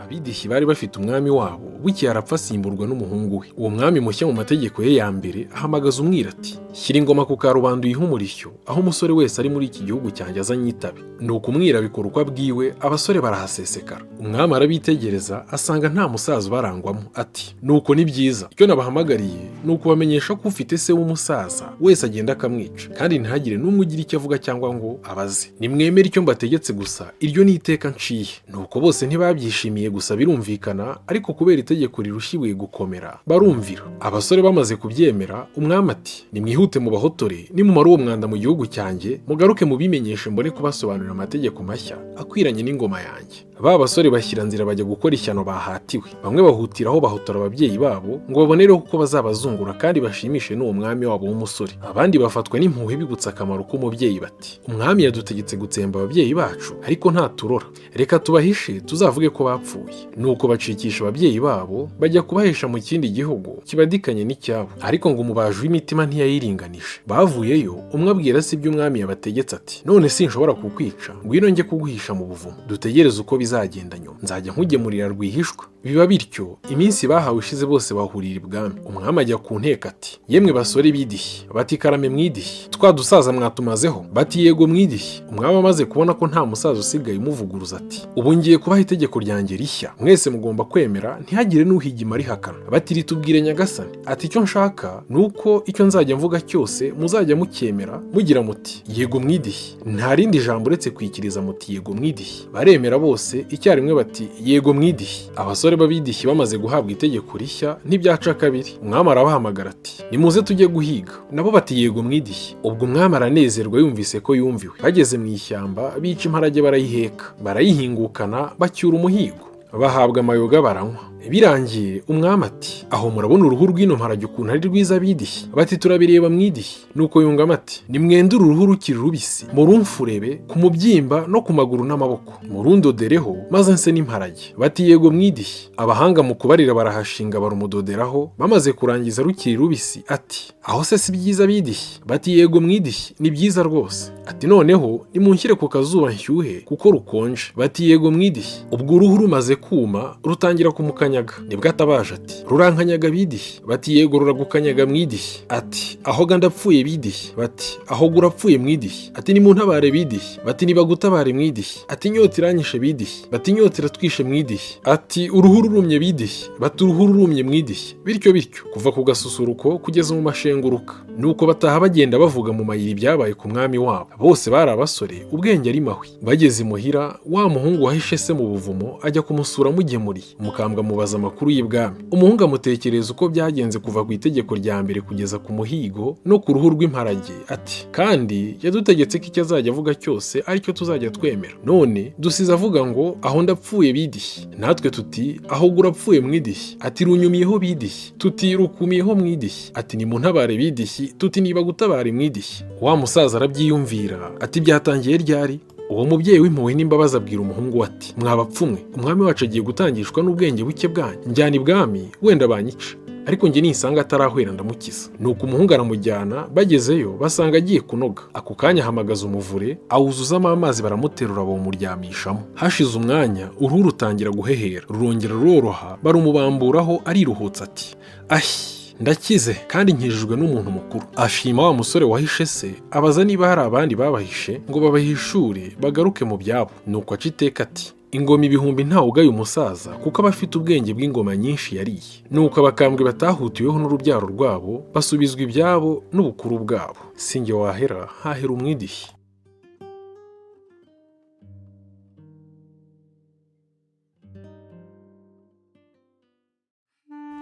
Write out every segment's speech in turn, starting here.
Abidishyi bari bafite umwami wabo, bukeye arapfa asimburwa n'umuhungu we. Uwo mwami mushya mu mategeko ye ya mbere ahamagaza umwiru ati, Shyira ingoma ku karubanda uyihe umurishyo, aho umusore wese ari muri iki gihugu cyanjye anyitabe. Nuko umwiru abikora uko abwiwe, abasore barahasesekara. Umwami arabitegereza asanga nta musaza ubarangwamo, ati, Nuko ni byiza, icyo nabahamagariye ni ukubamenyesha ko ufite se w'umusaza wese agenda akamwica, kandi ntihagire n'umwe ugira icyo avuga cyangwa ngo abaze. Nimwemere icyo mbategetse gusa, iryo ni iteka nciye. Nuko bose ntibabyishimiye gusa birumvikana, ariko kubera itegeko rirushya ibuye gukomera barumvira. Abasore bamaze kubyemera, umwami ati, nimwihute mu bahotore, nimumara uwo mwanda mu gihugu cyanjye, mugaruke mubimenyeshe mbone kubasobanurira amategeko mashya akwiranye n'ingoma yanjye. Ba basore bashyira nzira bajya gukora ishyano bahatiwe. Bamwe bahutiraho bahotora ababyeyi babo ngo babonereho uko bazabazungura kandi bashimishe n'uwo mwami wabo w'umusore. Abandi bafatwa n'impuhwe bibutsa akamaro k'umubyeyi bati, umwami yadutegetse gutsemba ababyeyi bacu, ariko ntaturora, reka tubahishe tuzavuge ko bapfuye. Nuko bacikisha ababyeyi babo bajya kubahesha mu kindi gihugu kibadikanye n'icyabo, ariko ngo umubaji w'imitima ntiyayiringanije. Bavuyeyo umwe abwira se ibyo umwami yabategetse ati, none sinshobora kukwica, ngwino njye kuguhisha mu buvumo, dutegereze uko bizagenda nyuma, nzajya nkugemurira rwihishwa. Biba bityo, iminsi bahawe ishize bose bahurira ibwami. Umwami ajya ku nteko ati, yemwe basore bidishyi, bati karame mwidishyi, twa dusaza mwatumazeho, bati yego mwidishyi. Umwami amaze kubona ko nta musaza usigaye umuvuguruza ati, ubu ngiye kubaha itegeko ryanjye rishya, mwese mugomba kwemera, ntihagire n'uhigima rihakana. Bati ritubwire nyagasani. Ati icyo nshaka ni uko icyo nzajya mvuga cyose muzajya mucyemera mugira muti yego mwidishyi, nta rindi jambo uretse kwikiriza muti yego mwidishyi. Baremera bose icyarimwe bati yego mwidishyi. Abasore b'abidishyi bamaze guhabwa itegeko rishya ntibyaca kabiri. Umwami arabahamagara ati, nimuze tujye guhiga. Nabo bati yego mwidishyi. Ubwo umwami aranezerwa yumvise ko yumviwe. Bageze mu ishyamba bica imparage barayiheka, barayihingukana bacyura umuhigo, bahabwa amayoga baranywa. Birangiye umwami ati, aho murabona uruhu rw'ino mparage ukuntu ari rwiza bidishyi? Bati turabireba mwidishyi. Nuko yungamo ati, nimwendure uruhu rukiri rubisi, murumfurebe ku mubyimba no ku maguru n'amaboko, murundodereho maze nse n'imparage. Bati yego mwidishyi. Abahanga mu kubarira barahashinga barumudoderaho, bamaze kurangiza rukiri rubisi ati, aho se si byiza bidishyi? Bati yego mwidishyi, ni byiza rwose. Ati noneho nimunshyire ku kazuba nshyuhe kuko rukonje. Bati yego mwidishyi. Ubwo uruhu rumaze kuma rutangira kumukanya. Nibwo atabaje ati, rurankanyaga bidishyi? Bati yego ruragukanyaga mwidishyi. Ati aho ga ndapfuye bidishyi? Bati aho gurapfuye mwidishyi. Ati nimuntabare bidishyi? Bati nibagutabare mwidishyi. Ati inyota iranyishe bidishyi? Bati inyota iratwishe mwidishyi. Ati uruhu rurumye bidishyi? Bati uruhu rurumye mwidishyi. Bityo bityo kuva ku gasusuruko kugeza mu mashenguruka. Nuko bataha bagenda bavuga mu mayira ibyabaye ku mwami wabo. Bose bari abasore, ubwenge ari mahwi. Bageze imuhira, wa muhungu wahishe se mu buvumo ajya kumusura amugemuriye. Umukambwe amubaza amakuru y'ibwami. Umuhungu amutekereza uko byagenze kuva ku itegeko rya mbere kugeza ku muhigo no ku ruhu rw'imparage. Ati kandi yadutegetse ko icyo azajya avuga cyose aricyo tuzajya twemera. None dusize avuga ngo aho ndapfuye bidishyi, natwe tuti aho gurapfuye mwidishyi. Ati runyumiyeho bidishyi, tuti rukumiyeho mwidishyi. Ati nimuntabare bidishyi, tuti niba gutabara mwidishyi. Wa musaza arabyiyumvira ati byatangiye ryari? Uwo mubyeyi w'impuhwe n'imbabazi abwira umuhungu ati, mwabapfumwe, umwami wacu agiye gutangishwa n'ubwenge buke bwanyu, njyana ibwami wenda banyica, ariko njye nisanga atarahwera ndamukiza. Nuko umuhungu aramujyana, bagezeyo basanga agiye kunoga. Ako kanya ahamagaza umuvure awuzuzamo amazi, baramuterura bawumuryamishamo. Hashize umwanya uruhu rutangira guhehera, rurongera ruroroha, barumubamburaho ariruhutsa ati, ahi ndakize kandi nkijijwe n'umuntu mukuru. Ashima wa musore wahishe se, abaza niba hari abandi babahishe ngo babahishure bagaruke mu byabo. Nuko aca iteka ati, ingoma ibihumbi ntawe ugaye umusaza kuko aba afite ubwenge bw'ingoma nyinshi yariye. Nuko abakambwe batahutiweho n'urubyaro rwabo basubizwa ibyabo n'ubukuru bwabo. Sinjye wahera hahera umwidishyi.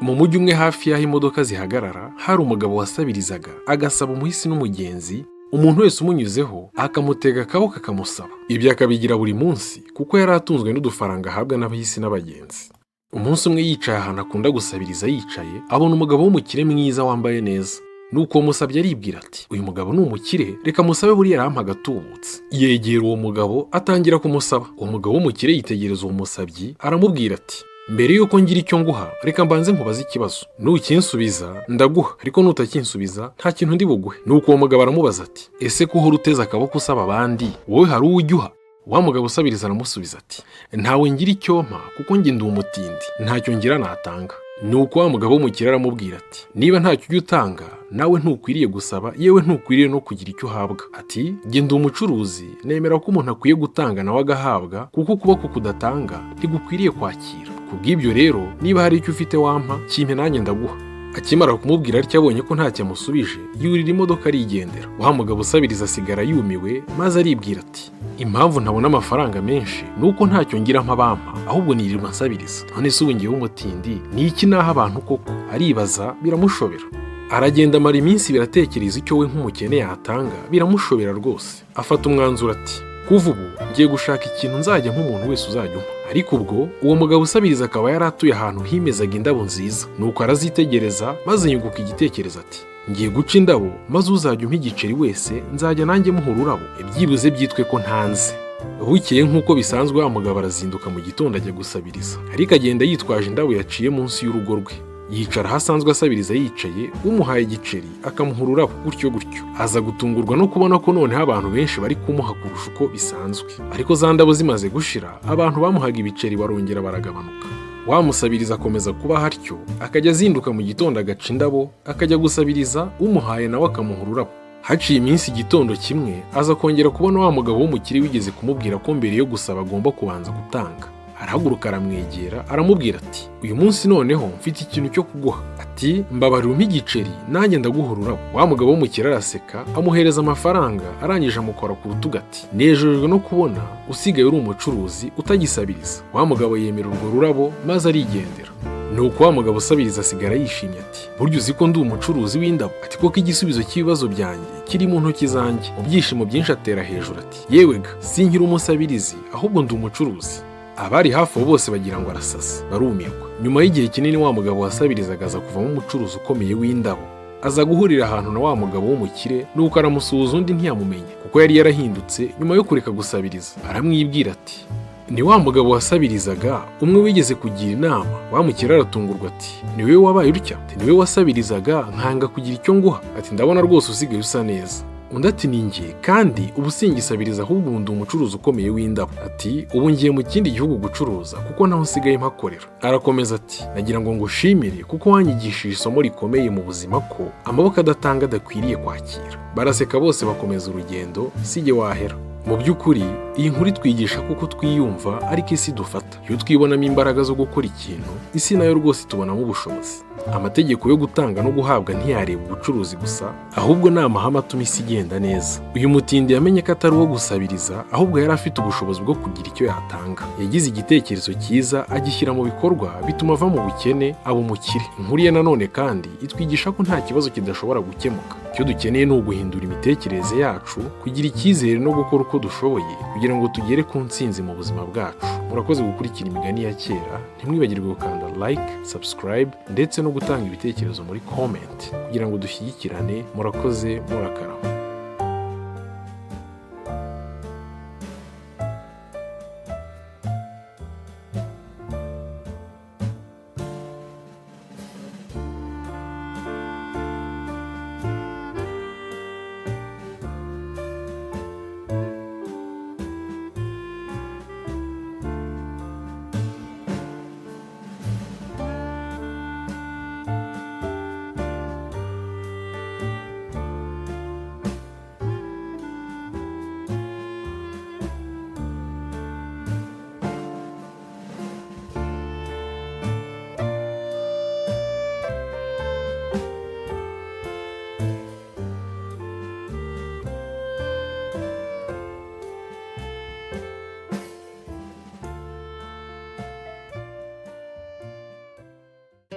Mu mujyi umwe hafi y'aho imodoka zihagarara hari umugabo wasabirizaga, agasaba umuhisi n'umugenzi, umuntu wese umunyuzeho akamutega akaboko akamusaba. Ibyo akabigira buri munsi kuko yari atunzwe n'udufaranga ahabwa n'abahisi n'abagenzi. Umunsi umwe yicaye ahantu akunda gusabiriza yicaye, abona umugabo w'umukire mwiza wambaye neza. Nuko uwo musabye aribwira ati, uyu mugabo ni umukire, reka musabe buriya arampa agatubutse. Yegera uwo mugabo atangira kumusaba. Uwo mugabo w'umukire yitegereza uwo musabyi aramubwira ati, mbere yuko ngira icyo nguha reka mbanze nkubaze ikibazo, nukinsubiza ndaguha, ariko nutakinsubiza nta kintu ndi buguhe. Nuko uwo mugabo aramubaza ati, ese ko uhora uteze akaboko usaba abandi, wowe hari uwo ujya uha? wa mugabo usabiriza aramusubiza ati ntawe ngira icyo mpa kuko njye ndi umutindi ntacyo ngira natanga. Nuko wa mugabo w'umukire aramubwira ati niba ntacyo ujya utanga nawe ntukwiriye gusaba, yewe ntukwiriye no kugira icyo uhabwa. Ati njye ndi umucuruzi, nemera ko umuntu akwiye gutanga nawe agahabwa, kuko ukuboko kudatanga ntigukwiriye kwakira. Kubw'ibyo rero niba hari icyo ufite wampa kimpe nanjye ndaguha. Akimara kumubwira atyo abonye ko ntacyo amusubije, yurira imodoka arigendera. Wa mugabo usabiriza asigara yumiwe, maze aribwira ati impamvu ntabona amafaranga menshi nuko ntacyo ngira mpa bampa, ahubwo nirirwa nsabiriza. None se ubu ngewe umutindi ni iki naha abantu koko? Aribaza biramushobera. Aragenda amara iminsi biratekereza icyo we nk'umukene yatanga, biramushobera rwose. Afata umwanzuro ati kuva ubu ngiye gushaka ikintu nzajya nk'umuntu wese uzajya umpa. Ariko ubwo uwo mugabo usabiriza akaba yari atuye ahantu himezaga indabo nziza. Nuko arazitegereza maze yunguka igitekerezo ati ngiye guca indabo, maze uzajya umpa igiceri wese nzajya nanjye muha ururabo, ibyibuze byitwe ko ntanze. Bukeye nk'uko bisanzwe wa mugabo arazinduka mu gitondo ajya gusabiriza, ariko agenda yitwaje indabo yaciye munsi y'urugo rwe. Yicara ahasanzwe asabiriza yicaye, umuhaye igiceri akamuha ururabo, gutyo gutyo. Aza gutungurwa no kubona ko noneho abantu benshi bari kumuha kurusha uko bisanzwe. Ariko za ndabo zimaze gushira, abantu bamuhaga ibiceri barongera baragabanuka. Wamusabiriza akomeza kuba hatyo, akajya azinduka mu gitondo agaca indabo, akajya gusabiriza, umuhaye nawe akamuha ururabo. Haciye iminsi igitondo kimwe, aza kongera kubona wa mugabo w'umukire wigeze kumubwira ko mbere yo gusaba agomba kubanza gutanga. Arahaguruka aramwegera aramubwira ati uyu munsi noneho mfite ikintu cyo kuguha. Ati mbabarira umpa igiceri nanjye ndaguha ururabo. Wa mugabo w'umukire araseka amuhereza amafaranga, arangije amukora ku rutugu ati nejejwe no kubona usigaye uri umucuruzi utagisabiriza. Wa mugabo yemera urwo rurabo maze arigendera. Nuko wa mugabo usabiriza asigara yishimye ati burya uzi ko ndi umucuruzi w'indabo? Ati koko igisubizo cy'ibibazo byanjye kiri mu ntoki zanjye. Mu byishimo byinshi atera hejuru ati yewe ga sinkiri umusabirizi ahubwo ndi umucuruzi. Abari hafi aho bose bagira ngo arasasa, barumirwa. Nyuma y'igihe kinini wa mugabo wasabirizaga aza kuvamo umucuruzi ukomeye w'indabo. Aza guhurira ahantu na wa mugabo w'umukire, nuko aramusuhuza undi ntiyamumenye kuko yari yarahindutse nyuma yo kureka gusabiriza. Aramwibwira ati ni wa mugabo wasabirizaga umwe wigeze kugira inama. Wa mukire aratungurwa ati ni wowe wabaye utya? Ati ni wowe wasabirizaga nkanga kugira icyo nguha? Ati ndabona rwose usigaye usa neza. Undi ati ni njye kandi ubu singisabiriza ahubwo ndi umucuruzi ukomeye w'indabo. Ati ubu ngiye mu kindi gihugu gucuruza kuko naho nsigaye mpakorera. Arakomeza ati nagira ngo ngushimire kuko wanyigishije isomo rikomeye mu buzima ko amaboko adatanga adakwiriye kwakira. Baraseka bose bakomeza urugendo, sijye wahera. Mu by'ukuri iyi nkuru itwigisha kuko twiyumva ariko isi dufata. Iyo twibonamo imbaraga zo gukora ikintu, isi nayo rwose tubonamo ubushobozi. Amategeko yo gutanga no guhabwa ntiyareba ubucuruzi gusa, ahubwo ni amahame atuma isi igenda neza. Uyu mutindi yamenye ko atari uwo gusabiriza, ahubwo yari afite ubushobozi bwo kugira icyo yatanga. Yagize igitekerezo cyiza agishyira mu bikorwa, bituma ava mu bukene aba umukire. Inkuru ye nanone kandi itwigisha ko nta kibazo kidashobora gukemuka. Icyo dukeneye ni uguhindura imitekerereze yacu, kugira icyizere no gukora uko dushoboye kugira ngo tugere ku ntsinzi mu buzima bwacu. Murakoze gukurikira imigani ya kera, ntimwibagirwe gukanda like, subscribe ndetse no gutanga ibitekerezo muri comment kugira ngo dushyigikirane. Murakoze, murakarama.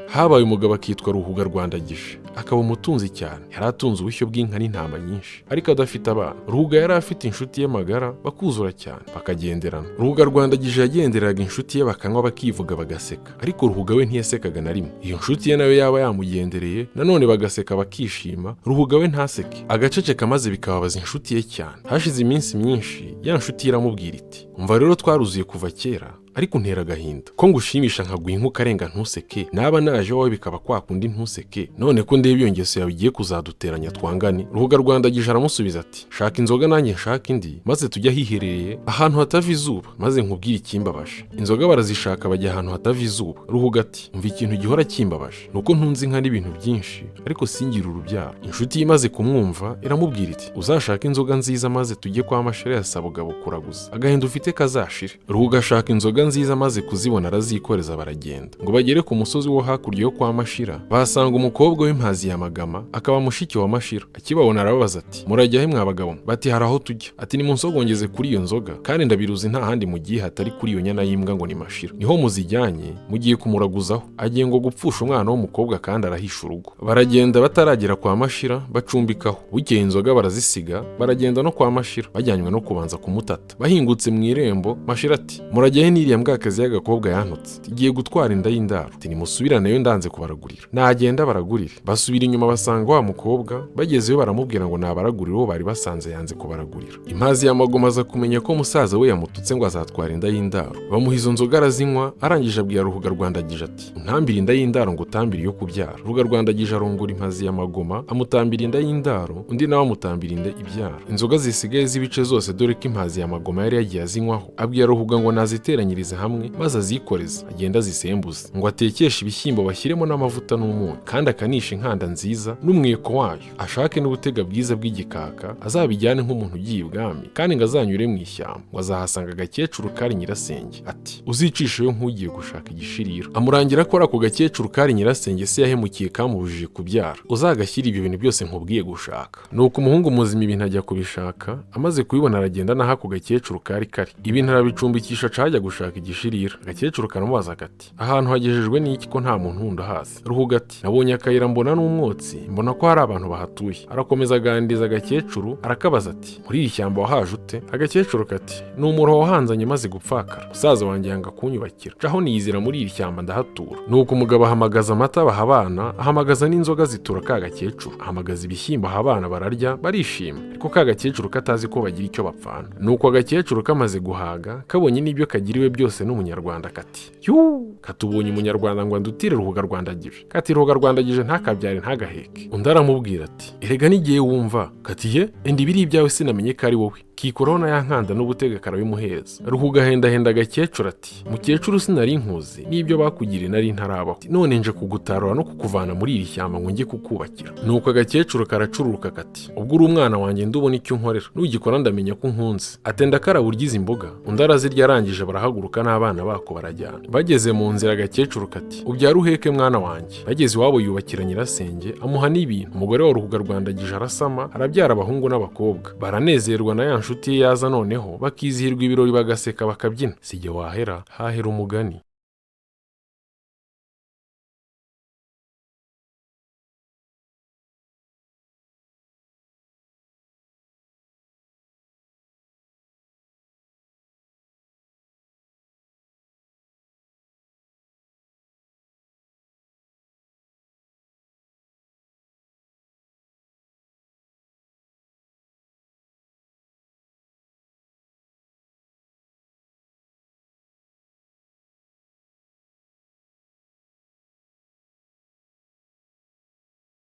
Habaye umugabo akitwa Ruhuga Rwandagije, akaba umutunzi cyane. Yari atunze ubushyo bw'inka n'intama nyinshi, ariko adafite abana. Ruhuga yari afite inshuti ye magara, bakuzura cyane bakagenderana. Ruhuga Rwandagije yagenderaga inshuti ye bakanywa bakivuga bagaseka, ariko Ruhuga we ntiyasekaga na rimwe. Iyo nshuti ye nayo yaba yamugendereye nanone bagaseka bakishima, Ruhuga we ntaseke, agaceceka maze bikababaza inshuti ye cyane. Hashize iminsi myinshi ya nshuti iramubwira iti umva rero twaruzuye kuva kera, ariko ntera agahinda ko ngushimisha nkaguha inka ukarenga ntuseke, naba naje wowe bikaba kwa kundi ntuseke, none ko ndeba iyo ngeso yawe igiye kuzaduteranya twangane. Ruhuga rwandagije aramusubiza ati shaka inzoga nanjye nshaka indi, maze tujya hiherereye ahantu hatava izuba, maze nkubwire ikimbabaje. Inzoga barazishaka bajya ahantu hatava izuba. Ruhuga ati umva ikintu gihora kimbabaje, nuko ntunze inka n'ibintu byinshi ariko singira urubyaro. Inshuti ye imaze kumwumva iramubwira iti uzashaka inzoga nziza maze tujye kwa Mashira ya Sabugabo kuraguza, agahinda ufite kazashire. Ruhuga ashaka inzoga nziza maze kuzibona arazikoreza baragenda. Ngo bagere ku musozi wo hakurya yo kwa Mashira bahasanga umukobwa w'impazi ya Magama, akaba mushiki wa Mashira. Akibabona arababaza ati murajya he mwa bagabo? Bati hari aho tujya. Ati ni munsogongeze kuri iyo nzoga, kandi ndabiruzi nta handi mugiye hatari kuri iyo nyana y'imbwa ngo ni Mashira. Niho muzijyanye mugiye kumuraguzaho, agiye ngo gupfusha umwana w'umukobwa kandi arahisha urugo. Baragenda bataragera kwa Mashira bacumbikaho. Bukeye inzoga barazisiga baragenda no kwa Mashira, bajyanywe no kubanza kumutata. Bahingutse mu irembo Mashira ati murajya he n'iriya mbwakazi y'agakobwa yantutse, igiye gutwara inda y'indaro. Ati nimusubiraneyo ndanze kubaragurira. Nagenda baragurire. Basubira inyuma basanga wa mukobwa, bagezeyo baramubwira ngo nabaragurire uwo bari basanze yanze kubaragurira. Impazi ya Magoma aza kumenya ko musaza we yamututse ngo azatwara inda y'indaro. Bamuha izo nzoga arazinywa, arangije abwira Ruhuga rwandagije ati untambire inda y'indaro ngo utambire iyo kubyara. Ruhuga rwandagije arongora Impazi ya Magoma amutambira inda y'indaro, undi nawe amutambira inda ibyara. Inzoga zisigaye z'ibice zose dore ko Impazi ya Magoma yari yagiye azinywaho, abwira Ruhuga ngo naziteranyirize hamwe maze azikoreze agenda azisembuze, ngo atekeshe ibishyimbo bashyiremo n'amavuta n'umunyu, kandi akanisha inkanda nziza n'umweko wayo, ashake n'ubutega bwiza bw'igikaka azabijyane nk'umuntu ugiye ibwami, kandi ngo azanyure mu ishyamba ngo azahasanga agakecuru kari nyirasenge. Ati uzicisheyo nk'ugiye gushaka igishirira. Amurangira ko ako gakecuru kari nyirasenge se yahemukiye kamubujije kubyara, uzagashyira ibyo bintu byose nkubwiye gushaka. Nuko umuhungu muzima ibintu ajya kubishaka, amaze kubibona aragenda naho ako gakecuru kari kari. Ibintu arabicumbikisha cajya gushaka igishirira. Agakecuru karamubaza kati ahantu hagejejwe n'iki ko nta muntu wundi ahazi? Ruhuga ati nabonye akayira mbona n'umwotsi, mbona ko hari abantu bahatuye. Arakomeza aganiriza agakecuru arakabaza ati muri iri shyamba wahaje ute? Agakecuru kati ni umuroho wahanzanye maze gupfakara, musaza wanjye yanga kunyubakira, caho niyizira muri iri shyamba ndahatura. Nuko umugabo ahamagaza amata baha abana, ahamagaza n'inzoga zitura ka gakecuru, ahamagaza ibishyimbo aha abana bararya barishima, ariko ka gakecuru katazi ko bagira icyo bapfana. Nuko agakecuru kamaze guhaga kabonye n'ibyo kagiriwe byose n'umunyarwanda kati yuu, katubonye umunyarwanda ngo andutire Ruhuga rwandagije. Kati Ruhuga rwandagije ntakabyare ntagaheke. Undi aramubwira ati erega n'igihe wumva. Kati ye endi biri ibyawe sinamenye ko ari wowe, kikoraho na ya nkanda n'ubutega karabimuheza. Ruhuga hendahenda agakecuru ati mukecuru sinari nkuzi, n'ibyo bakugiriye nari ntarabaho, none nje kugutarura no kukuvana muri iri shyamba ngo njye kukubakira. Nuko agakecuru karacururuka kati ubwo uri umwana wanjye ndubona icyo unkorera, nugikora ndamenya ko nkunze. Atenda karaburgize imboga, undi arazirya arangije barahaguruka n'abana bako barajyana. Bageze mu nzira agakecuru kati ubyara uheke mwana wanjye. Bageze iwabo yubakira nyirasenge amuha n'ibintu. Umugore wa Ruhuga rwandagije arasama arabyara abahungu n'abakobwa. Baranezerwa na ya nshuti ye yaza noneho bakizihirwa ibirori bagaseka bakabyina. Sijye wahera hahera umugani.